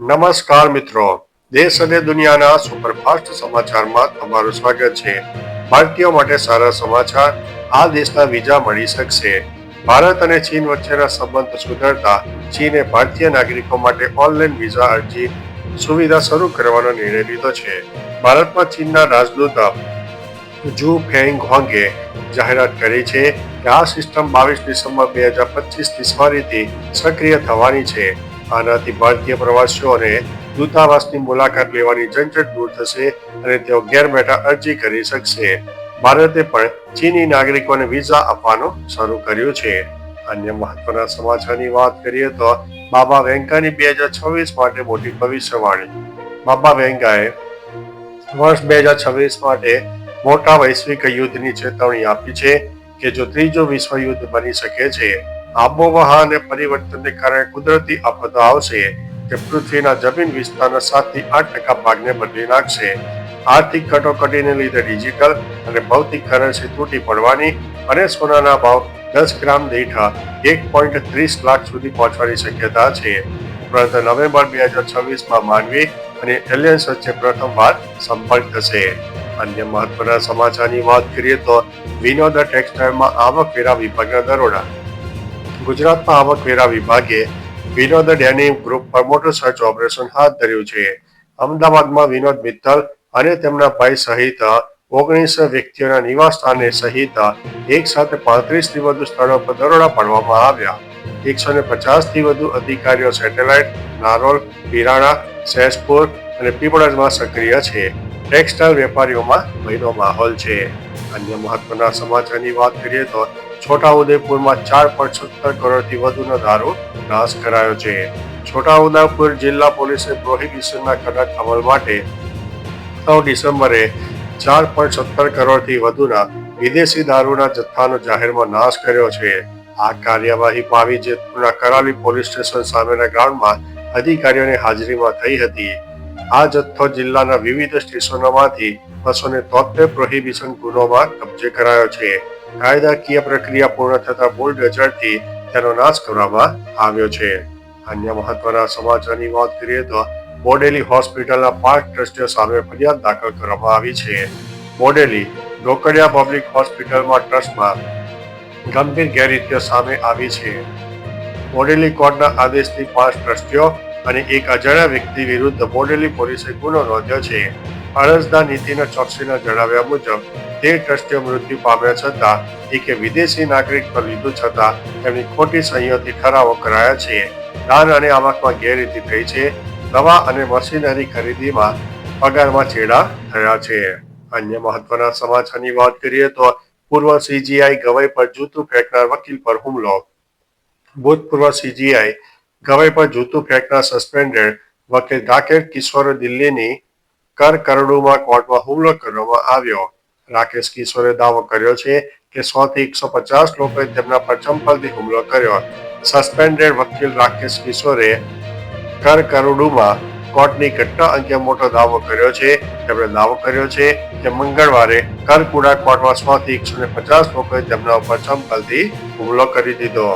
નમસ્કાર મિત્રો, દેશ અને દુનિયાના સુપરફાસ્ટ સમાચારમાં તમારું સ્વાગત છે. ભારતીયો માટે સારા સમાચાર, આ દેશના વિઝા મળી શકશે. ભારત અને ચીન વચ્ચેના સંબંધ સુધરતા ચીને ભારતીય નાગરિકો માટે ઓનલાઈન વિઝા અરજી સુવિધા શરૂ કરવાનો નિર્ણય લીધો છે. ભારતમાં ચીનના રાજદૂત જુ ફેંગહોંગે જાહેરાત કરી છે કે આ સિસ્ટમ 22 ડિસેમ્બર 2025થી ફરીથી સક્રિય થવાની છે. આનાથી ભારતીય પ્રવાસીઓને દૂતાવાસની મુલાકાત લેવાની ઝંઝટ દૂર થશે અને તેઓ ઘેર બેઠા અરજી કરી શકશે. ભારતે પણ ચીની નાગરિકોને વિઝા આપવાનું શરૂ કર્યું છે. અન્ય મહત્વના સમાચારની વાત કરીએ તો બાબા વેંગાની 2026 માટે મોટી ભવિષ્યવાણી. બાબા વેંગાએ વર્ષ 2026 માટે મોટા વૈશ્વિક યુદ્ધની ચેતવણી આપી છે કે જો ત્રીજો વિશ્વ યુદ્ધ બની શકે છે. આબોહવા અને પરિવર્તનને કારણે કુદરતી આફતો આવશે જે પૃથ્વીના જમીન વિસ્તારના 7 થી 8% ભાગને બદલી નાખશે. આર્થિક કટોકટીને લીધે ડિજિટલ અને ભૌતિક કરન્સી તૂટી પડવાની અને સોનાના ભાવ 10 ગ્રામ દીઠ 1.30 લાખ સુધી પહોંચવાની શક્યતા છે. ઉપરાંત નવેમ્બર 2026માં માનવી અને એલિયન્સ વચ્ચે પ્રથમવાર સંપર્ક થશે. અન્ય મહત્વના સમાચારની વાત કરીએ તો વિનોદ ટેક્સટાઇલમાં આવકવેરા વિભાગના દરોડા. ગુજરાતમાં આવકવેરા વિભાગે વિનોદ ડેનિમ ગ્રુપ પર મોટું સર્ચ ઓપરેશન હાથ ધર્યું છે. અમદાવાદમાં વિનોદ મિત્તલ અને તેમના ભાઈ સહિત 19 વ્યક્તિઓના નિવાસ સ્થાને સહિત એક સાથે 35 થી વધુ સ્થળો પર દરોડા પાડવામાં આવ્યા. 150 થી વધુ અધિકારીઓ સેટેલાઇટ, નારોલ, પીરાણા, શેષપુર અને પીપળજમાં સક્રિય છે. ટેક્સટાઇલ વેપારીઓમાં ભયનો માહોલ છે. અન્ય મહત્વના સમાચારની વાત કરીએ તો છોટાઉદેપુરમાં 4.70 કરોડથી વધુનો દારૂ નાશ કરાયો છે. છોટાઉદેપુર જિલ્લા પોલીસે પ્રોહિબિશનના કડક અમલ માટે 9 ડિસેમ્બરે 4.70 કરોડથી વધુના વિદેશી દારૂના જથ્થાનો જાહેરમાં નાશ કર્યો છે. આ કાર્યવાહી પાવી જેતપુરના કરાલી પોલીસ સ્ટેશન સામેના ગ્રાઉન્ડમાં અધિકારીઓની હાજરીમાં થઈ હતી. આ જથ્થો જિલ્લાના વિવિધ સ્ટેશનોમાંથી 273 પ્રોહિબિશન ગુનોમાં કબજે કરાયો છે. કાયદાકીય પ્રક્રિયા પૂર્ણ થતા બુલડોઝરથી તેનો નાશ કરવામાં આવ્યો છે. અન્ય મહત્વના સમાચારની વાત કરીએ તો બોડેલી હોસ્પિટલના 5 ટ્રસ્ટીઓ સામે ફરિયાદ દાખલ કરવામાં આવી છે. બોડેલી રોકડિયા પબ્લિક હોસ્પિટલમાં ટ્રસ્ટમાં ગંભીર ગેરરીતિઓ સામે આવી છે. બોડેલી કોર્ટના આદેશથી 5 ટ્રસ્ટીઓ અને એક અજાણ્યા વ્યક્તિ વિરુદ્ધ બોડેલી પોલીસે ગુનો નોંધ્યો છે. અરજદાર નીતિન ચોકસીના જણાવ્યા મુજબ 13 ટ્રસ્ટીઓ મૃત્યુ પામ્યા છતાં એકે વિદેશી નાગરિકત્વ લીધું છતાં તેમની ખોટી સહીઓથી ઠરાવો કરાયા છે. દાન અને આવકમાં ગેરરીતિ થઈ છે. દવા અને મશીનરી ખરીદીમાં પગારમાં છેડા થયા છે. અન્ય મહત્વના સમાચારની વાત કરીએ તો પૂર્વ સીજીઆઈ ગવાઈ પર જૂતું ફેંકનાર વકીલ પર હુમલો. ભૂતપૂર્વ સીજીઆઈ ગવાઈ પર જૂતું ફેંકનાર સસ્પેન્ડેડ વકીલ રાકેશ કિશોરે દિલ્હીની કરકરડુમાં કોર્ટમાં હુમલો કરવામાં આવ્યો. રાકેશ કિશોરે દાવો કર્યો છે કે 100 થી 150 લોકોએ તેમના પર ચંપલથી હુમલો કર્યો. સસ્પેન્ડેડ વકીલ રાકેશ કિશોરે કરકરડુમાં કોર્ટની ઘટના અંગે મોટો દાવો કર્યો છે. તેમણે દાવો કર્યો છે કે મંગળવારે કરકુડા કોર્ટમાં 100 થી 150 લોકોએ તેમના ઉપર ચંપલથી હુમલો કરી દીધો.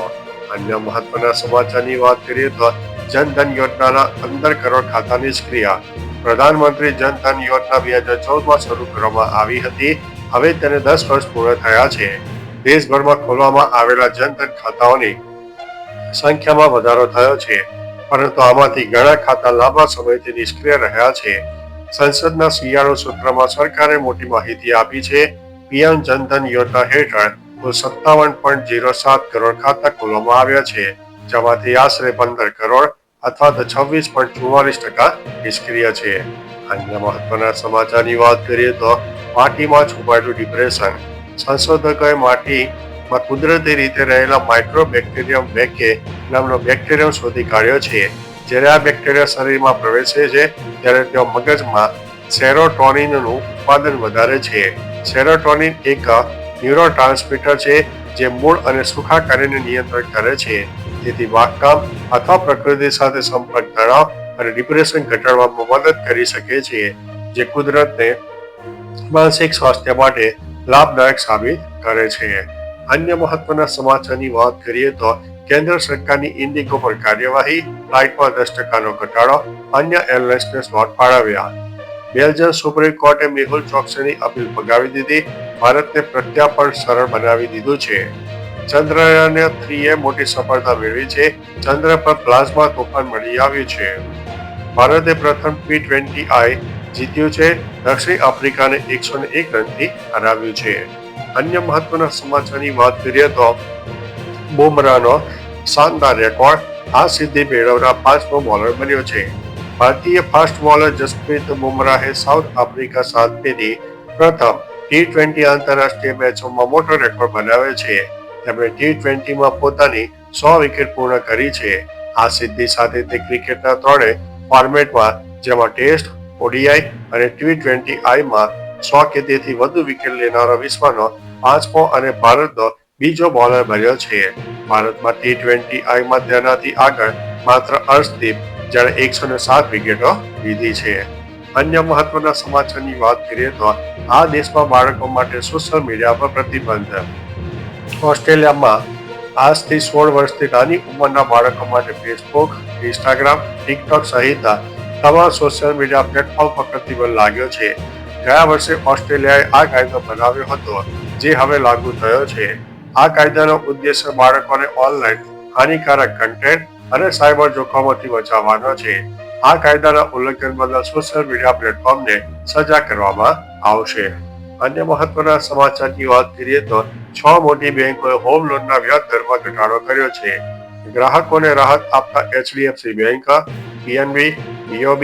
અન્ય મહત્વના સમાચારની વાત કરીએ તો જનધન યોજનાના 15 કરોડ ખાતા નિષ્ક્રિય. પ્રધાનમંત્રી જનધન યોજના 2014માં શરૂ કરવામાં આવી હતી. હવે તેને 10 વર્ષ પૂર્ણ થયા છે. દેશભરમાં ખોલવામાં આવેલા જનધન ખાતાઓની સંખ્યામાં વધારો થયો છે, પરંતુ આમાંથી ઘણા ખાતા લાંબા સમયથી નિષ્ક્રિય રહ્યા છે. સંસદના શિયાળુ સત્રમાં સરકારે મોટી માહિતી આપી છે. પીએમ જનધન યોજના હેઠળ કુલ 57.07 કરોડ ખાતા ખોલવામાં આવ્યા છે, જેમાંથી આશરે 15 કરોડ અથવા તો 26.44% નિષ્ક્રિય છે. અન્ય મહત્વના સમાચારની વાત કરીએ તો માટીમાં છુપાયેલું ડિપ્રેશન. સંશોધકોએ માટીમાં કુદરતી રીતે રહેલા માઇક્રોબેક્ટેરિયમ વેકે નામનો બેક્ટેરિયમ શોધી કાઢ્યો છે. જ્યારે આ બેક્ટેરિયા શરીરમાં પ્રવેશે છે ત્યારે તેઓ મગજમાં સેરોટોનિનનું ઉત્પાદન વધારે છે. સેરોટોનિન એક ન્યુરોટ્રાન્સમીટર છે જે મૂળ અને સુખાકારીને નિયંત્રિત કરે છે. તેથી બાગકામ અથવા પ્રકૃતિ સાથે સંપર્ક તણાવ અને ડિપ્રેશન ઘટાડવામાં મદદ કરી શકે છે, જે કુદરતને માનસિક સ્વાસ્થ્ય માટે લાભદાયક સાબિત કરે છે. અન્ય મહત્વના સમાચારની વાત કરીએ તો કેન્દ્ર સરકારની ઇન્ડિગો પર કાર્યવાહી. ફ્લાઇટમાં 10% ઘટાડો, અન્ય એરલાઇન્સને સ્લોટ ફાળવ્યા. બેલ્જિયમ સુપ્રીમ કોર્ટે મેહુલ ચોકસીની અપીલ ફગાવી દીધી. ભારતને પ્રત્યાર્પણ સરળ બનાવી દીધું છે. ચંદ્રયાન 3 મોટી સફળતા મેળવી છે. ચંદ્ર પર પ્લાઝમા તોફાન મળી આવ્યું છે. ભારતે પ્રથમ T20I જીત્યું છે. દક્ષિણ આફ્રિકાને 101 રનથી હરાવ્યું છે. અન્ય મહત્વના સમાચારની વાત કરીએ તો બુમરાહનો શાનદાર રેકોર્ડ. આ સિદ્ધિ મેળવનાર 5મો બોલર બન્યો છે. ભારતીય ફાસ્ટ બોલર જસપ્રીત બુમરાહે સાઉથ આફ્રિકા સામેની પ્રથમ T20 આંતરરાષ્ટ્રીય મેચોમાં મોટો રેકોર્ડ બનાવ્યો છે. તેમણે T20માં પોતાની 100 વિકેટ પૂર્ણ કરી છે. આ સિદ્ધિ સાથે તે ક્રિકેટના ત્રણેય ફોર્મેટમાં જેમાં ટેસ્ટ, ODI અને T20Iમાં 100 કે તેથી વધુ વિકેટ લેનારો વિશ્વનો 5મો અને ભારતનો બીજો બોલર બન્યો છે. ભારતમાં T20Iમાં તેનાથી આગળ માત્ર અર્શદીપ, જેણે 107 વિકેટો લીધી છે. અન્ય મહત્વના સમાચારની વાત કરીએ તો આ દેશમાં બાળકો માટે સોશિયલ મિડિયા પર પ્રતિબંધ. ઓસ્ટ્રેલિયામાં આજથી 16 વર્ષથી નાની ઉંમરના બાળકો માટે ફેસબુક, ઇન્સ્ટાગ્રામ, ટિકટોક સહિત તમામ સોશિયલ મીડિયા પ્લેટફોર્મ પર પ્રતિબંધ લાગ્યો છે. ગયા વર્ષે ઓસ્ટ્રેલિયાએ આ કાયદો બનાવ્યો હતો, જે હવે લાગુ થયો છે. આ કાયદાનો ઉદ્દેશ્ય બાળકોને ઓનલાઈન હાનિકારક કન્ટેન્ટ અને સાયબર જોખમોથી બચાવવાનો છે. આ કાયદાના ઉલ્લંઘન બદલ સોશિયલ મીડિયા પ્લેટફોર્મને સજા કરવામાં આવશે. અન્ય મહત્વના સમાચારની વાત કરીએ તો 6 મોટી બેંકોએ હોમ લોનના વ્યાજ દરમાં ઘટાડો કર્યો છે. ગ્રાહકોને રાહત આપતા HDFC bank, PNB, BOB,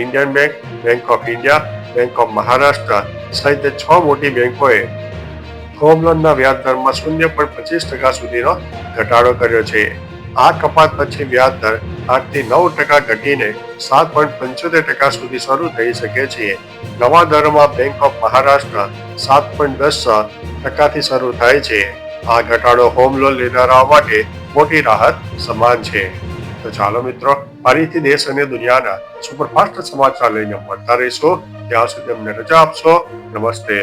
Indian bank, bank of India, bank of Maharashtra સહિત 6 મોટી બેંકોએ હોમ લોનના વ્યાજ દરમાં 0.25% સુધીનો ઘટાડો કર્યો છે. આ કપાત પછી વ્યાજ દર આજથી 9% ઘટીને 7.75% સુધી શરૂ થઈ શકે છે. નવા દરમાં બેંક ઓફ મહારાષ્ટ્ર 7.10% શરૂ થાય છે. આ ઘટાડો હોમ લોન લેનારાઓ માટે મોટી રાહત સમાન છે. તો ચાલો મિત્રો, ફરીથી દેશ અને દુનિયાના સુપરફાસ્ટ સમાચાર લઈને મળતા રહીશું. ત્યાં સુધી અમને રજા આપશો. નમસ્તે.